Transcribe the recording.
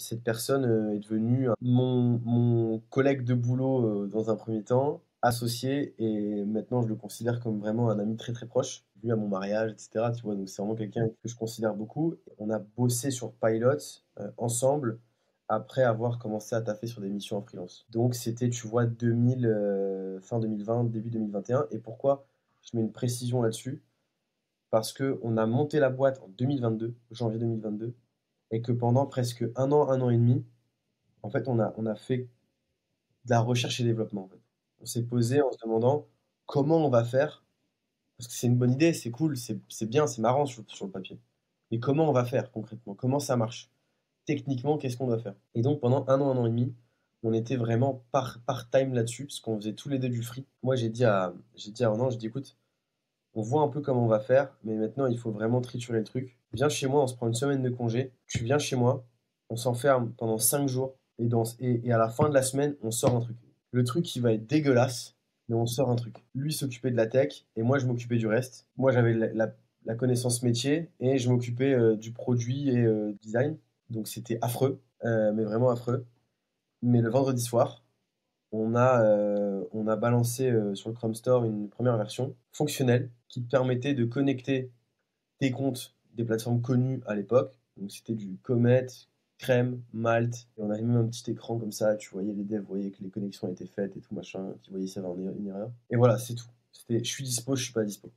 Cette personne, est devenue mon collègue de boulot, dans un premier temps, associé et maintenant je le considère comme vraiment un ami très, très proche. Venu à mon mariage et cetera, tu vois? Donc c'est vraiment quelqu'un que je considère beaucoup. On a bossé sur Pilot, ensemble, après avoir commencé à taffer sur des missions en freelance. Donc c'était, tu vois, fin 2020, début 2021 et pourquoi je mets une précision là-dessus? Parce qu'on a monté la boîte en 2022, janvier 2022 et que pendant presque un an et demi, en fait, on a fait de la recherche et développement, en fait. On s'est posé en se demandant: «Comment on va faire?» parce que c'est une bonne idée, c'est cool, c'est bien, c'est marrant sur le papier. Mais comment on va faire concrètement? Comment ça marche? Techniquement, qu'est-ce qu'on doit faire? Et donc pendant un an et demi, on était vraiment part-time là-dessus, parce qu'on faisait tous les 2 du free. Moi, j'ai dit à Ronan, j'ai dit: «Écoute, on voit un peu comment on va faire, mais maintenant il faut vraiment triturer le truc. Viens chez moi, on se prend une semaine de congé. Tu viens chez moi, on s'enferme pendant 5 jours et à la fin de la semaine, on sort un truc. Le truc qui va être dégueulasse, mais on sort un truc. Lui s'occupait de la tech et moi je m'occupais du reste. Moi j'avais la connaissance métier et je m'occupais du produit et design. Donc c'était affreux, mais vraiment affreux. Mais le vendredi soir, on a balancé sur le Chrome Store une première version fonctionnelle qui te permettait de connecter tes comptes des plateformes connues à l'époque. Donc c'était du Comet, Crème, Malte. Et on avait même un petit écran comme ça, tu voyais les devs, voyaient que les connexions étaient faites et tout machin, tu voyais ça avait une erreur. Et voilà, c'est tout. C'était je suis dispo, je suis pas dispo.